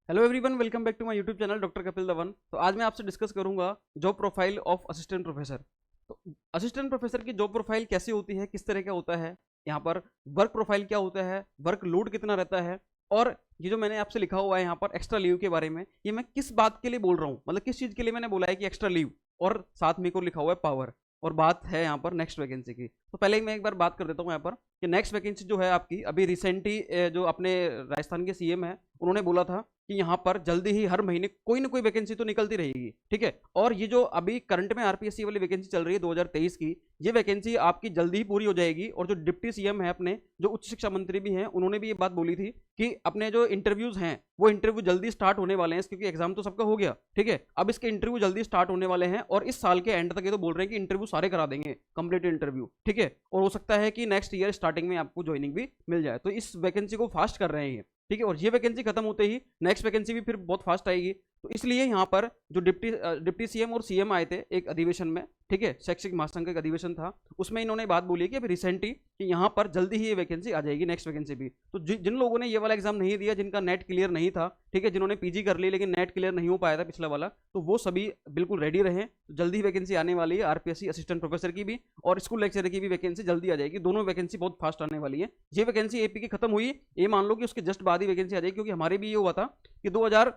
Hello everyone, welcome back to my YouTube channel doctor Kapil Dhawan. तो आज मैं आपसे डिस्कस करूंगा job profile of assistant professor. तो असिस्टेंट प्रोफेसर की जॉब प्रोफाइल कैसी होती है, किस तरह का होता है, यहाँ पर वर्क प्रोफाइल क्या होता है, वर्क लोड कितना रहता है, और ये जो मैंने आपसे लिखा हुआ है यहाँ पर एक्स्ट्रा लीव के बारे में, ये मैं किस बात के लिए बोल रहा हूँ, मतलब किस चीज़ के लिए मैंने बोला है कि एक्स्ट्रा लीव, और साथ में को लिखा हुआ है पावर, और बात है यहाँ पर नेक्स्ट वैकेंसी की। तो पहले ही मैं एक बार बात कर देता हूँ यहाँ पर कि नेक्स्ट वैकेंसी जो है आपकी अभी रिसेंटली जो अपने राजस्थान के सीएम है उन्होंने बोला था कि यहाँ पर जल्दी ही हर महीने कोई ना कोई वैकेंसी तो निकलती रहेगी, ठीक है। और ये जो अभी करंट में आरपीएससी वाली वैकेंसी चल रही है 2023 की, ये वैकेंसी आपकी जल्दी ही पूरी हो जाएगी। और जो डिप्टी सीएम है अपने, जो उच्च शिक्षा मंत्री भी हैं, उन्होंने भी ये बात बोली थी कि अपने जो इंटरव्यूज हैं वो इंटरव्यू जल्दी स्टार्ट होने वाले हैं, क्योंकि एग्जाम तो सबका हो गया, ठीक है। अब इसके इंटरव्यू जल्दी स्टार्ट होने वाले हैं और इस साल के एंड तक ये तो बोल रहे हैं कि इंटरव्यू सारे करा देंगे, कंप्लीट इंटरव्यू, ठीक है। और हो सकता है कि नेक्स्ट ईयर स्टार्टिंग में आपको ज्वाइनिंग भी मिल जाए। तो इस वैकेंसी को फास्ट कर रहे हैं, ठीक है। और ये वैकेंसी खत्म होते ही नेक्स्ट वैकेंसी भी फिर बहुत फास्ट आएगी। तो इसलिए यहाँ पर जो डिप्टी सीएम और सीएम आए थे एक अधिवेशन में, ठीक है, शैक्षिक महासंघ का एक अधिवेशन था, उसमें इन्होंने बात बोली कि अभी रिसेंटली कि यहाँ पर जल्दी ही ये वैकेंसी आ जाएगी, नेक्स्ट वैकेंसी भी। तो जिन लोगों ने ये वाला एग्जाम नहीं दिया, जिनका नेट क्लियर नहीं था, ठीक है, जिन्होंने पीजी कर ली लेकिन नेट क्लियर नहीं हो पाया था पिछला वाला, तो वो सभी बिल्कुल रेडी रहे। तो जल्दी ही वैकेंसी आने वाली है आरपीएससी असिस्टेंट प्रोफेसर की भी और स्कूल लेक्चरर की भी वैकेंसी जल्दी आ जाएगी। दोनों वैकेंसी बहुत फास्ट आने वाली है। ये वैकेंसी एपी की खत्म हुई, ये मान लो कि उसके जस्ट बाद ही वैकेंसी आ जाएगी, क्योंकि हमारे भी ये हुआ था कि 2000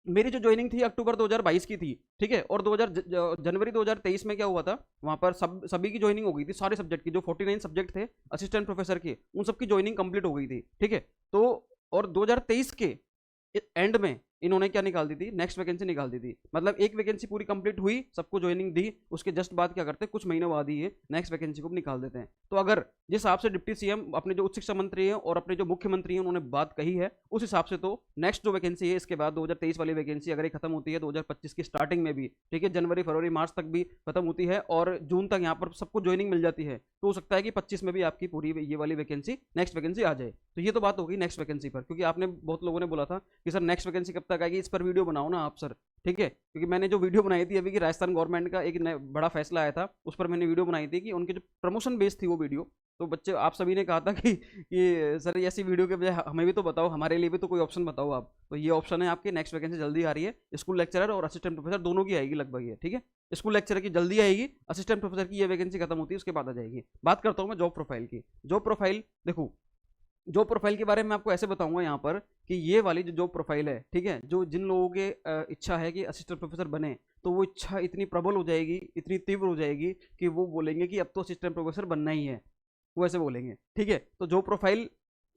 मेरी जो ज्वाइनिंग थी अक्टूबर 2022 की थी, ठीक है। और 2000 जनवरी 2023 में क्या हुआ था, वहां पर सभी की ज्वाइनिंग हो गई थी, सारे सब्जेक्ट की, जो 49 सब्जेक्ट थे असिस्टेंट प्रोफेसर के, उन सबकी ज्वाइनिंग कंप्लीट हो गई थी, ठीक है। तो और 2023 के एंड में इन्होंने क्या निकाल दी थी, नेक्स्ट वैकेंसी निकाल दी थी। मतलब एक वैकेंसी पूरी कंप्लीट हुई, सबको ज्वाइनिंग दी, उसके जस्ट बाद क्या करते हैं, कुछ महीनों बाद ही ये नेक्स्ट वैकेंसी को निकाल देते हैं। तो अगर जिस हिसाब से डिप्टी सीएम अपने जो उच्च शिक्षा मंत्री हैं और अपने जो मुख्यमंत्री हैं उन्होंने बात कही है, उस हिसाब से तो नेक्स्ट जो वैकेंसी है इसके बाद 2023 वाली वैकेंसी अगर ये खत्म होती है 2025 की स्टार्टिंग में भी, ठीक है, जनवरी फरवरी मार्च तक भी खत्म होती है और जून तक यहाँ पर सबको ज्वाइनिंग मिल जाती है, तो हो सकता है कि 25 में भी आपकी पूरी ये वाली वैकेंसी नेक्स्ट वैकेंसी आ जाए। तो ये तो बात होगी नेक्स्ट वैकेंसी पर, क्योंकि आपने बहुत लोगों ने बोला था कि सर नेक्स्ट वैकेंसी कब तक आएगी, इस पर वीडियो बनाओ ना आप सर, ठीक है। क्योंकि मैंने जो वीडियो बनाई थी अभी की राजस्थान गवर्नमेंट का एक बड़ा फैसला आया था, उस पर मैंने वीडियो बनाई थी कि उनके जो प्रमोशन बेस थी वो वीडियो, तो बच्चे आप सभी ने कहा था कि सर ऐसी वीडियो के बजाय हमें भी तो बताओ, हमारे लिए भी तो कोई ऑप्शन बताओ आप। तो ये ऑप्शन है आपकी, नेक्स्ट वैकेंसी जल्दी आ रही है, स्कूल लेक्चरर और असिस्टेंट प्रोफेसर दोनों की आएगी लगभग ये, ठीक है। स्कूल लेक्चरर की जल्दी आएगी, असिस्टेंट प्रोफेसर की ये वैकेंसी खत्म होती है उसके बाद आ जाएगी। बात करता हूँ मैं जॉब प्रोफाइल की। जॉब प्रोफाइल देखो, जॉब प्रोफाइल के बारे में आपको ऐसे बताऊंगा यहाँ पर कि ये वाली जो जॉब प्रोफाइल है, ठीक है, जो जिन लोगों के इच्छा है कि असिस्टेंट प्रोफेसर बने, तो वो इच्छा इतनी प्रबल हो जाएगी, इतनी तीव्र हो जाएगी कि वो बोलेंगे कि अब तो असिस्टेंट प्रोफेसर बनना ही है, वो ऐसे बोलेंगे, ठीक है। तो जॉब प्रोफाइल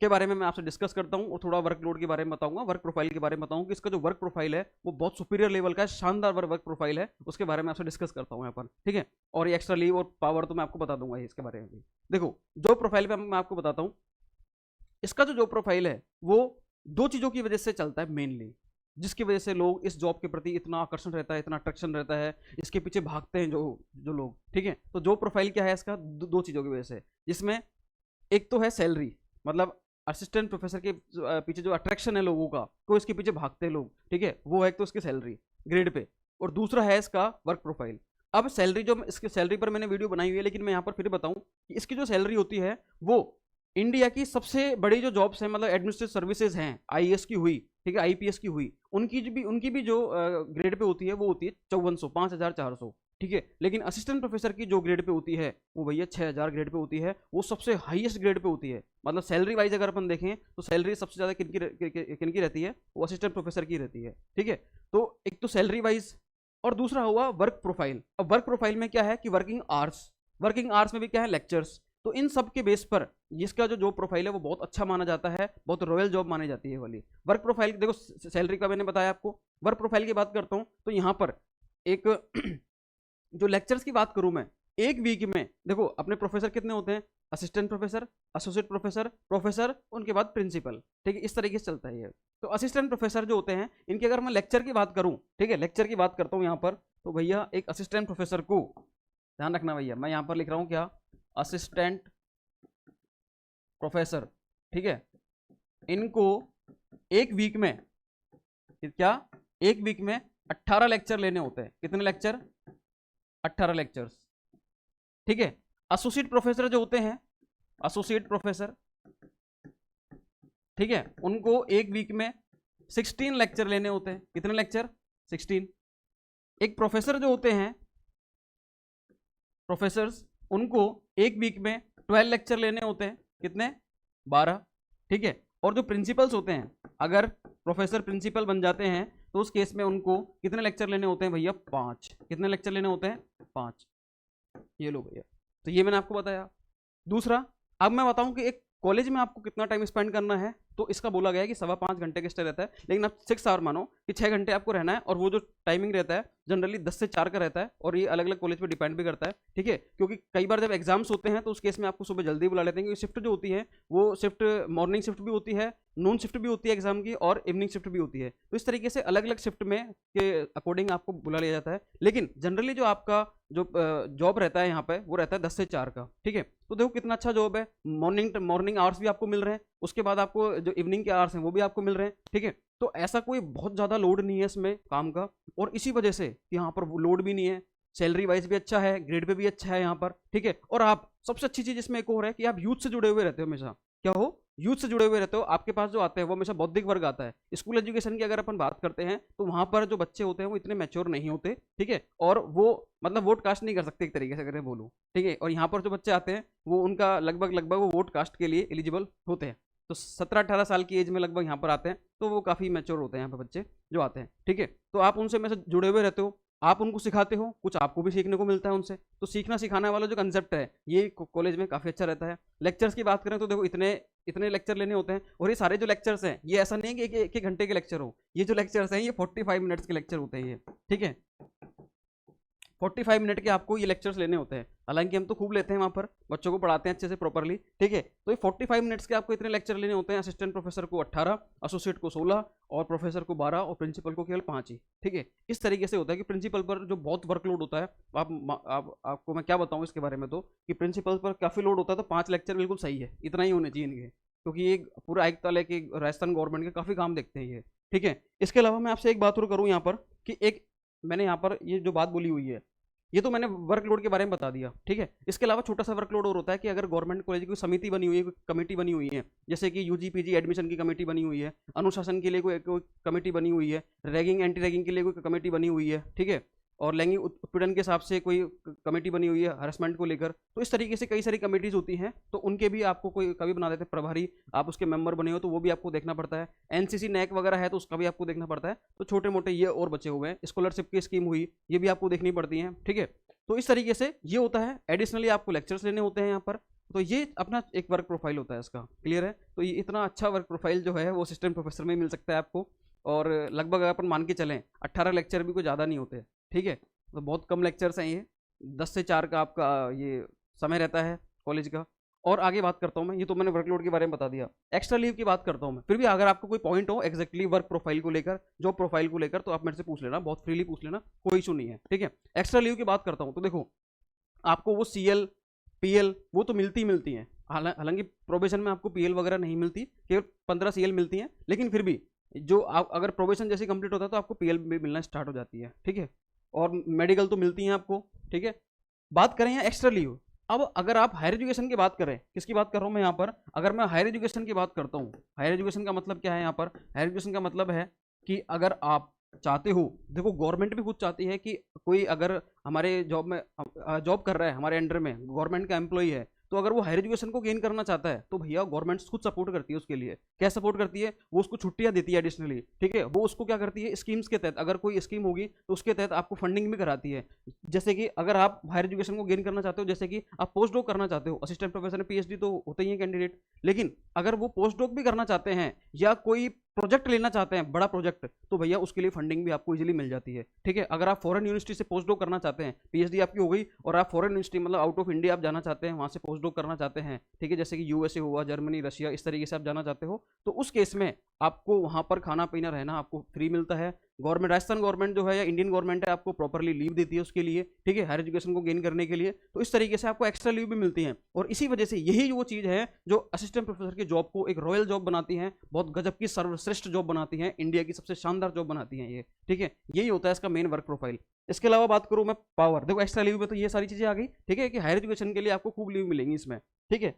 के बारे में मैं आपसे डिस्कस करता हूँ और थोड़ा वर्कलोड के बारे में बताऊंगा, वर्क प्रोफाइल के बारे में बताऊंगा कि इसका जो वर्क प्रोफाइल है वो बहुत सुपीरियर लेवल का है, शानदार वर्क प्रोफाइल है, उसके बारे में आपसे डिस्कस करता हूँ यहाँ पर, ठीक है। और ये एक्स्ट्रा लीव और पावर तो मैं आपको बता दूंगा इसके बारे में भी। देखो, जॉब प्रोफाइल पे मैं आपको बताता हूँ, इसका जो जॉब प्रोफाइल है वो दो चीज़ों की वजह से चलता है मेनली, जिसकी वजह से लोग इस जॉब के प्रति इतना आकर्षण रहता है, इतना अट्रैक्शन रहता है, इसके पीछे भागते हैं जो जो लोग, ठीक है। तो जॉब प्रोफाइल क्या है इसका, दो चीज़ों की वजह से, जिसमें एक तो है सैलरी, मतलब असिस्टेंट प्रोफेसर के पीछे जो अट्रैक्शन है लोगों का, को इसके पीछे भागते हैं लोग, ठीक है, वो है एक तो इसकी सैलरी ग्रेड पे, और दूसरा है इसका वर्क प्रोफाइल। अब सैलरी, जो इसकी सैलरी पर मैंने वीडियो बनाई हुई है, लेकिन मैं यहाँ पर फिर बताऊँ कि इसकी जो सैलरी होती है वो इंडिया की सबसे बड़ी जो जॉब्स हैं, मतलब एडमिनिस्ट्रेटिव सर्विसेज हैं, आईएएस की हुई, ठीक है, आईपीएस की हुई, उनकी भी जो ग्रेड पे होती है वो होती है 5400, 5400, ठीक है। लेकिन असिस्टेंट प्रोफेसर की जो ग्रेड पे होती है वो भैया 6000 ग्रेड पे होती है, वो सबसे हाईएस्ट ग्रेड पे होती है। मतलब सैलरी वाइज अगर अपन देखें तो सैलरी सबसे ज़्यादा किनकी रहती है, वो असिस्टेंट प्रोफेसर की रहती है, ठीक है। तो एक तो सैलरी वाइज, और दूसरा हुआ वर्क प्रोफाइल। अब वर्क प्रोफाइल में क्या है कि वर्किंग आवर्स में भी क्या है, लेक्चर्स। तो इन सब के बेस पर जिसका जो जॉब प्रोफाइल है वो बहुत अच्छा माना जाता है, बहुत रॉयल जॉब मानी जाती है वाली। वर्क प्रोफाइल देखो, सैलरी का मैंने बताया आपको। वर्क प्रोफाइल की बात करता हूं तो यहां पर एक जो लेक्चर्स की बात करूं मैं, एक वीक में देखो अपने प्रोफेसर कितने होते हैं, assistant professor, associate professor, professor, उनके बाद प्रिंसिपल, ठीक है, इस तरीके से चलता है ये। तो असिस्टेंट प्रोफेसर जो होते हैं इनकी अगर मैं लेक्चर की बात करूं, ठीक है, लेक्चर की बात करता हूं यहाँ पर, तो भैया एक असिस्टेंट प्रोफेसर को, ध्यान रखना भैया, मैं यहाँ पर लिख रहा हूँ क्या, असिस्टेंट प्रोफेसर, ठीक है, इनको एक वीक में, क्या, एक वीक में 18 लेक्चर लेने होते हैं। कितने लेक्चर, 18 लेक्चर्स, ठीक है। एसोसिएट प्रोफेसर जो होते हैं, एसोसिएट प्रोफेसर, ठीक है, उनको एक वीक में 16 लेक्चर लेने होते हैं। कितने लेक्चर? 16। एक प्रोफेसर जो होते हैं, प्रोफेसर्स, उनको एक वीक में 12 लेक्चर लेने होते हैं। कितने? 12। ठीक है। और जो प्रिंसिपल्स होते हैं, अगर प्रोफेसर प्रिंसिपल बन जाते हैं तो उस केस में उनको कितने लेक्चर लेने होते हैं भैया? 5। कितने लेक्चर लेने होते हैं? 5। ये लो भैया, तो ये मैंने आपको बताया। दूसरा, अब मैं बताऊं कि एक कॉलेज में आपको कितना टाइम स्पेंड करना है, तो इसका बोला गया है कि 5.25 घंटे का स्टे रहता है, लेकिन आप 6 आवर मानो कि 6 घंटे आपको रहना है, और वो जो टाइमिंग रहता है जनरली 10 से 4 का रहता है, और ये अलग अलग कॉलेज पे डिपेंड भी करता है। ठीक है, क्योंकि कई बार जब एग्जाम्स होते हैं तो उस केस में आपको सुबह जल्दी बुला लेते हैं, क्योंकि शिफ्ट जो होती है वो शिफ्ट मॉर्निंग शिफ्ट भी होती है, नून शिफ्ट भी होती है एग्जाम की, और इवनिंग शिफ्ट भी होती है। तो इस तरीके से अलग अलग शिफ्ट में के अकॉर्डिंग आपको बुला लिया जाता है, लेकिन जनरली जो आपका जो जॉब रहता है यहाँ पे वो रहता है 10 से 4 का। ठीक है, तो देखो कितना अच्छा जॉब है। मॉर्निंग आवर्स भी आपको मिल रहे हैं, उसके बाद आपको जो इवनिंग के आवर्स हैं वो भी आपको मिल रहे हैं। ठीक है, तो ऐसा कोई बहुत ज़्यादा लोड नहीं है इसमें काम का, और इसी वजह से यहाँ पर लोड भी नहीं है, सैलरी वाइज भी अच्छा है, ग्रेड पे भी अच्छा है यहाँ पर। ठीक है, और आप सबसे अच्छी चीज़ इसमें एक और है कि आप यूथ से जुड़े हुए रहते हो हमेशा। क्या हो? यूथ से जुड़े हुए रहते हो। आपके पास जो आते हैं वो हमेशा बौद्धिक वर्ग आता है। स्कूल एजुकेशन की अगर अपन बात करते हैं तो वहां पर जो बच्चे होते हैं वो इतने मैच्योर नहीं होते। ठीक है, और वो मतलब वोट कास्ट नहीं कर सकते एक तरीके से अगर मैं बोलूँ। ठीक है, और यहाँ पर जो बच्चे आते हैं वो उनका लगभग वो वोट कास्ट के लिए एलिजिबल होते हैं। तो 17-18 साल की एज में लगभग यहाँ पर आते हैं, तो वो काफ़ी मैच्योर होते हैं यहाँ पर बच्चे जो आते हैं। ठीक है, तो आप उनसे में से जुड़े हुए रहते हो, आप उनको सिखाते हो, कुछ आपको भी सीखने को मिलता है उनसे। तो सीखना सिखाने वाला जो कंसेप्ट है ये कॉलेज में काफ़ी अच्छा रहता है। लेक्चर्स की बात करें तो देखो इतने इतने लेक्चर लेने होते हैं, और ये सारे जो लेक्चर्स हैं ये ऐसा नहीं है कि एक एक घंटे के लेक्चर हो। ये जो लेक्चर्स हैं ये 45 मिनट्स के लेक्चर होते हैं ये। ठीक है, 45 मिनट के आपको ये लेक्चर्स लेने होते हैं। हालांकि हम तो खूब लेते हैं वहाँ पर, बच्चों को पढ़ाते हैं अच्छे से प्रॉपरली। ठीक है, तो ये 45 मिनट्स के आपको इतने लेक्चर लेने होते हैं। असिस्टेंट प्रोफेसर को 18, एसोसिएट को 16, और प्रोफेसर को 12, और प्रिंसिपल को केवल 5 ही। ठीक है, इस तरीके से होता है कि प्रिंसिपल पर जो बहुत वर्कलोड होता है, आपको मैं क्या बताऊँ इसके बारे में, तो कि प्रिंसिपल पर काफ़ी लोड होता है, तो 5 लेक्चर बिल्कुल सही है, इतना ही होने चाहिए इनके, क्योंकि ये पूरा आयुक्त है कि राजस्थान गवर्नमेंट के काफ़ी काम देखते हैं ये। ठीक है, इसके अलावा मैं आपसे एक बात और करूँ यहाँ पर कि एक मैंने यहाँ पर ये जो बात बोली हुई है ये तो मैंने वर्कलोड के बारे में बता दिया। ठीक है, इसके अलावा छोटा सा वर्कलोड और होता है कि अगर गवर्नमेंट कॉलेज की कोई समिति बनी हुई है, कोई कमेटी बनी हुई है, जैसे कि यूजी पीजी एडमिशन की कमेटी बनी हुई है, अनुशासन के लिए कोई कमेटी बनी हुई है, रैगिंग एंटी रैगिंग के लिए कोई कमेटी बनी हुई है। ठीक है, और लैंगिक उत्पीड़न के हिसाब से कोई कमेटी बनी हुई है हरासमेंट को लेकर। तो इस तरीके से कई सारी कमेटीज होती हैं, तो उनके भी आपको कोई कभी बना देते हैं प्रभारी, आप उसके मेंबर बने हो तो वो भी आपको देखना पड़ता है। एनसीसी नैक वगैरह है तो उसका भी आपको देखना पड़ता है। तो छोटे मोटे ये और बचे हुए हैं, स्कॉलरशिप की स्कीम हुई, ये भी आपको देखनी पड़ती है। ठीक है, तो इस तरीके से ये होता है। एडिशनली आपको लेक्चर्स लेने होते हैं यहाँ पर, तो ये अपना एक वर्क प्रोफाइल होता है इसका। क्लियर है? तो ये इतना अच्छा वर्क प्रोफाइल जो है वो असिस्टेंट प्रोफेसर में मिल सकता है आपको, और लगभग अपन मान के चलें 18 लेक्चर भी कोई ज़्यादा नहीं होते। ठीक है, तो बहुत कम लेक्चर्स हैं ये, 10 से 4 का आपका ये समय रहता है कॉलेज का। और आगे बात करता हूँ मैं, ये तो मैंने वर्कलोड के बारे में बता दिया। एक्स्ट्रा लीव की बात करता हूँ मैं, फिर भी अगर आपको कोई पॉइंट हो एग्जैक्टली वर्क प्रोफाइल को लेकर, जॉब प्रोफाइल को लेकर, तो आप मेरे से पूछ लेना, बहुत फ्रीली पूछ लेना, कोई इशू नहीं है। ठीक है, एक्स्ट्रा लीव की बात करता हूँ तो देखो आपको वो CL PL वो तो मिलती हैं। हालांकि प्रोबेशन में आपको PL वगैरह नहीं मिलती, केवल 15 CL मिलती हैं, लेकिन फिर भी जो आप अगर प्रोबेशन जैसे कंप्लीट होता है तो आपको PL भी मिलना स्टार्ट हो जाती है। ठीक है, और मेडिकल तो मिलती हैं आपको। ठीक है, बात करें यहाँ एक्स्ट्रा लीव। अब अगर आप हायर एजुकेशन की बात करें, किसकी बात कर रहा हूँ मैं यहाँ पर, अगर मैं हायर एजुकेशन की बात करता हूँ, हायर एजुकेशन का मतलब क्या है यहाँ पर, हायर एजुकेशन का मतलब है कि अगर आप चाहते हो, देखो गवर्नमेंट भी खुद चाहती है कि कोई अगर हमारे जॉब में जॉब कर रहा है, हमारे अंडर में गवर्नमेंट का एम्प्लॉई है, तो अगर वो हायर एजुकेशन को गेन करना चाहता है तो भैया गवर्नमेंट खुद सपोर्ट करती है उसके लिए। क्या सपोर्ट करती है? वो उसको छुट्टियां देती है एडिशनली। ठीक है, वो उसको क्या करती है, स्कीम्स के तहत, अगर कोई स्कीम होगी तो उसके तहत आपको फंडिंग भी कराती है। जैसे कि अगर आप हायर एजुकेशन को गेन करना चाहते हो, जैसे कि आप पोस्ट डॉक करना चाहते हो, असिस्टेंट प्रोफेसर PhD तो होते ही है कैंडिडेट, लेकिन अगर वो पोस्ट डॉक भी करना चाहते हैं या कोई प्रोजेक्ट लेना चाहते हैं, बड़ा प्रोजेक्ट, तो भैया उसके लिए फंडिंग भी आपको इजीली मिल जाती है। ठीक है, अगर आप फॉरेन यूनिवर्सिटी से पोस्ट डॉक करना चाहते हैं, PhD आपकी हो गई और आप फॉरेन यूनिवर्सिटी मतलब आउट ऑफ इंडिया आप जाना चाहते हैं, वहां से पोस्ट डॉक करना चाहते हैं, ठीक है, जैसे कि USA हुआ, जर्मनी, रशिया, इस तरीके से आप जाना चाहते हो, तो उस केस में आपको वहां पर खाना पीना रहना आपको फ्री मिलता है। गवर्नमेंट, राजस्थान गवर्नमेंट जो है या इंडियन गवर्नमेंट है, आपको प्रॉपरली लीव देती है उसके लिए। ठीक है, हायर एजुकेशन को गेन करने के लिए। तो इस तरीके से आपको एक्स्ट्रा लीव भी मिलती है, और इसी वजह से यही वो चीज़ है जो असिस्टेंट प्रोफेसर की जॉब को एक रॉयल जॉब बनाती है, बहुत गजब की सर्वश्रेष्ठ जॉब बनाती है, इंडिया की सबसे शानदार जॉब बनाती है ये। ठीक है, यही होता है इसका मेन वर्क प्रोफाइल। इसके अलावा बात करूँ मैं पावर, देखो एक्स्ट्रा लीव में तो ये सारी चीज़ें आ गई। ठीक है, कि हायर एजुकेशन के लिए आपको खूब लीव मिलेंगी इसमें। ठीक है,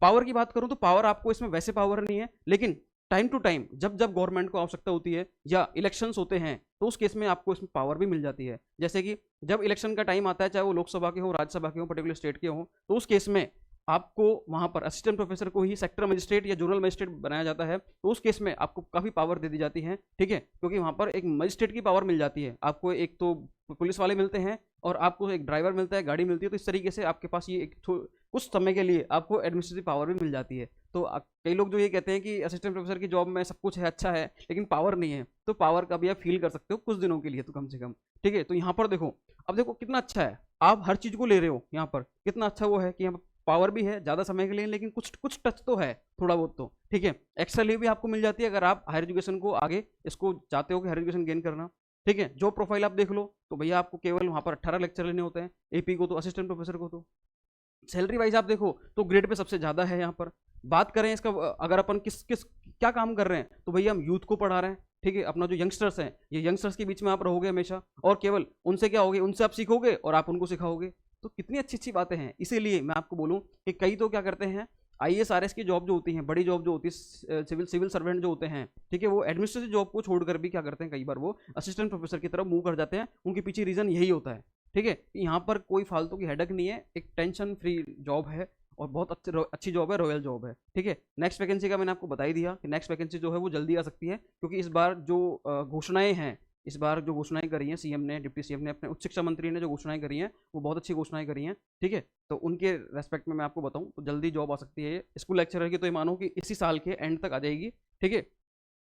पावर की बात करूँ तो पावर आपको इसमें वैसे पावर नहीं है, लेकिन टाइम टू टाइम जब जब गवर्नमेंट को आवश्यकता होती है या इलेक्शंस होते हैं तो उस केस में आपको इसमें पावर भी मिल जाती है। जैसे कि जब इलेक्शन का टाइम आता है, चाहे वो लोकसभा के हो, राज्यसभा के हो, पर्टिकुलर स्टेट के हो, तो उस केस में आपको वहां पर असिस्टेंट प्रोफेसर को ही सेक्टर मजिस्ट्रेट या जोनल मजिस्ट्रेट बनाया जाता है। तो उस केस में आपको काफ़ी पावर दे दी जाती है, ठीक है, क्योंकि वहां पर एक मजिस्ट्रेट की पावर मिल जाती है आपको। एक तो पुलिस वाले मिलते हैं और आपको एक ड्राइवर मिलता है, गाड़ी मिलती है। तो इस तरीके से आपके पास ये एक कुछ समय के लिए आपको एडमिनिस्ट्रेटिव पावर भी मिल जाती है। तो कई लोग जो ये कहते हैं कि असिस्टेंट प्रोफेसर की जॉब में सब कुछ है, अच्छा है, लेकिन पावर नहीं है, तो पावर का भी आप फील कर सकते हो कुछ दिनों के लिए तो कम से कम, ठीक है। तो यहाँ पर देखो, अब देखो कितना अच्छा है, आप हर चीज को ले रहे हो यहाँ पर, कितना अच्छा वो है कि यहाँ पर पावर भी है ज़्यादा समय के लिए, लेकिन कुछ कुछ टच तो है थोड़ा बहुत तो, ठीक है। एक्स्ट्रा लीव भी आपको मिल जाती है अगर आप हायर एजुकेशन को आगे इसको चाहते हो कि हायर एजुकेशन गेन करना, ठीक है। जॉब प्रोफाइल आप देख लो तो भैया आपको केवल वहाँ पर 18 लेक्चर लेने होते हैं, एपी को तो, असिस्टेंट प्रोफेसर को तो। सैलरी वाइज आप देखो तो ग्रेड पे सबसे ज़्यादा है यहाँ पर। बात करें इसका, अगर अपन किस किस क्या काम कर रहे हैं, तो भैया हम यूथ को पढ़ा रहे हैं, ठीक है। अपना जो यंगस्टर्स हैं, ये यंगस्टर्स के बीच में आप रहोगे हमेशा, और केवल उनसे क्या होगे, उनसे आप सीखोगे और आप उनको सिखाओगे। तो कितनी अच्छी अच्छी बातें हैं। इसीलिए मैं आपको बोलूँ कि कई तो क्या करते हैं, आईएएस आरएस की जॉब जो होती है, बड़ी जॉब जो होती है, सिविल सर्वेंट जो होते हैं, ठीक है, वो एडमिनिस्ट्रेटिव जॉब को छोड़कर भी क्या करते हैं, कई बार वो असिस्टेंट प्रोफेसर की तरफ मूव कर जाते हैं। उनके पीछे रीजन यही होता है, ठीक है। यहाँ पर कोई फालतू की हेडक नहीं है, एक टेंशन फ्री जॉब है और बहुत अच्छी जॉब है, रॉयल जॉब है, ठीक है। नेक्स्ट वैकेंसी का मैंने आपको बता ही दिया कि नेक्स्ट वैकेंसी जो है वो जल्दी आ सकती है, क्योंकि इस बार जो घोषणाएं हैं, इस बार जो घोषणाएं करी हैं सीएम ने, डिप्टी सीएम ने, अपने उच्च शिक्षा मंत्री ने जो घोषणाएं करी हैं, वो बहुत अच्छी घोषणाएं करी हैं, ठीक है। तो उनके रेस्पेक्ट में मैं आपको बताऊं तो जल्दी जॉब आ सकती है। स्कूल लेक्चरर की तो ये मानो कि इसी साल के एंड तक आ जाएगी, ठीक है,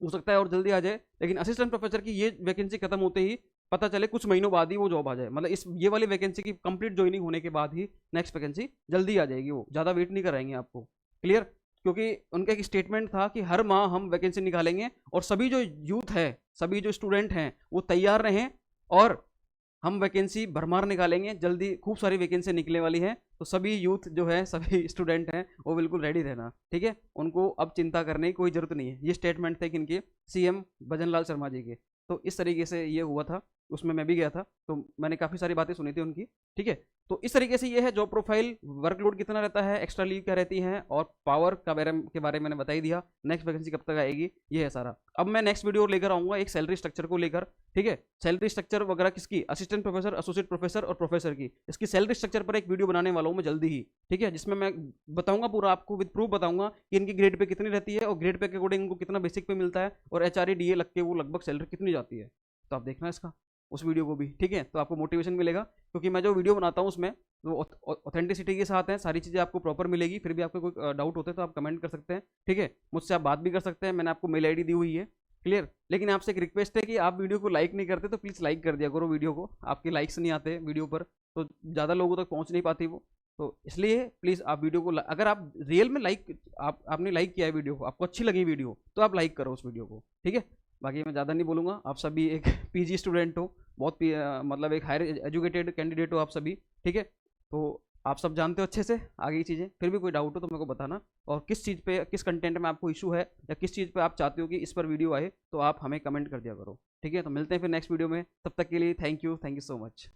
हो सकता है और जल्दी आ जाए। लेकिन असिस्टेंट प्रोफेसर की ये वैकेंसी खत्म होते ही पता चले कुछ महीनों बाद ही वो जॉब आ जाए, मतलब इस ये वाली वैकेंसी की कंप्लीट ज्वाइनिंग होने के बाद ही नेक्स्ट वैकेंसी जल्दी आ जाएगी, वो ज़्यादा वेट नहीं कराएंगे आपको, क्लियर। क्योंकि उनका एक स्टेटमेंट था कि हर माह हम वैकेंसी निकालेंगे और सभी जो यूथ है, सभी जो स्टूडेंट हैं वो तैयार रहें, और हम वैकेंसी भरमार निकालेंगे, जल्दी खूब सारी वैकेंसी निकलने वाली है। तो सभी यूथ जो है, सभी स्टूडेंट हैं, वो बिल्कुल रेडी रहना, ठीक है। उनको अब चिंता करने की कोई जरूरत नहीं है। ये स्टेटमेंट थे किनके, सीएम भजन लाल शर्मा जी के। तो इस तरीके से ये हुआ था, उसमें मैं भी गया था, तो मैंने काफ़ी सारी बातें सुनी थी उनकी, ठीक है। तो इस तरीके से ये है जॉब प्रोफाइल, वर्कलोड कितना रहता है, एक्स्ट्रा लीव क्या रहती है, और पावर का बारे में मैंने बता ही दिया। नेक्स्ट वैकेंसी कब तक आएगी, ये है सारा। अब मैं नेक्स्ट वीडियो लेकर आऊँगा एक सैलरी स्ट्रक्चर को लेकर, ठीक है। सैलरी स्ट्रक्चर वगैरह किसकी, असिस्टेंट प्रोफेसर, एसोसिएट प्रोफेसर और प्रोफेसर की, इसकी सैलरी स्ट्रक्चर पर एक वीडियो बनाने वाला हूँ मैं जल्दी ही, ठीक है, जिसमें मैं बताऊंगा पूरा, आपको विद प्रूफ बताऊंगा कि इनकी ग्रेड पे कितनी रहती है और ग्रेड पे के अकॉर्डिंग इनको कितना बेसिक पे मिलता है, और एचआरए डीए लग के वो लगभग सैलरी कितनी जाती है। तो आप देखना इसका, उस वीडियो को भी, ठीक है। तो आपको मोटिवेशन मिलेगा, क्योंकि मैं जो वीडियो बनाता हूँ उसमें वो ऑथेंटिसिटी के साथ है, सारी चीज़ें आपको प्रॉपर मिलेगी। फिर भी आपको कोई डाउट होते हैं तो आप कमेंट कर सकते हैं, ठीक है, मुझसे आप बात भी कर सकते हैं, मैंने आपको मेल आईडी दी हुई है, क्लियर। लेकिन आपसे एक रिक्वेस्ट है कि आप वीडियो को लाइक नहीं करते तो प्लीज़ लाइक कर दिया करो वीडियो को, आपके लाइक्स नहीं आते वीडियो पर तो ज़्यादा लोगों तक पहुँच नहीं पाती वो। तो इसलिए प्लीज़ आप वीडियो को, अगर आप रियल में आपने लाइक किया है वीडियो को, आपको अच्छी लगी वीडियो, तो आप लाइक करो उस वीडियो को, ठीक है। बाकी मैं ज़्यादा नहीं बोलूँगा, आप सभी एक पीजी स्टूडेंट हो, बहुत मतलब एक हायर एजुकेटेड कैंडिडेट हो आप सभी, ठीक है। तो आप सब जानते हो अच्छे से आगे की चीज़ें। फिर भी कोई डाउट हो तो मेरे को बताना, और किस चीज़ पे, किस कंटेंट में आपको इशू है, या किस चीज़ पे आप चाहते हो कि इस पर वीडियो आए, तो आप हमें कमेंट कर दिया करो, ठीक है। तो मिलते हैं फिर नेक्स्ट वीडियो में, तब तक के लिए थैंक यू सो मच।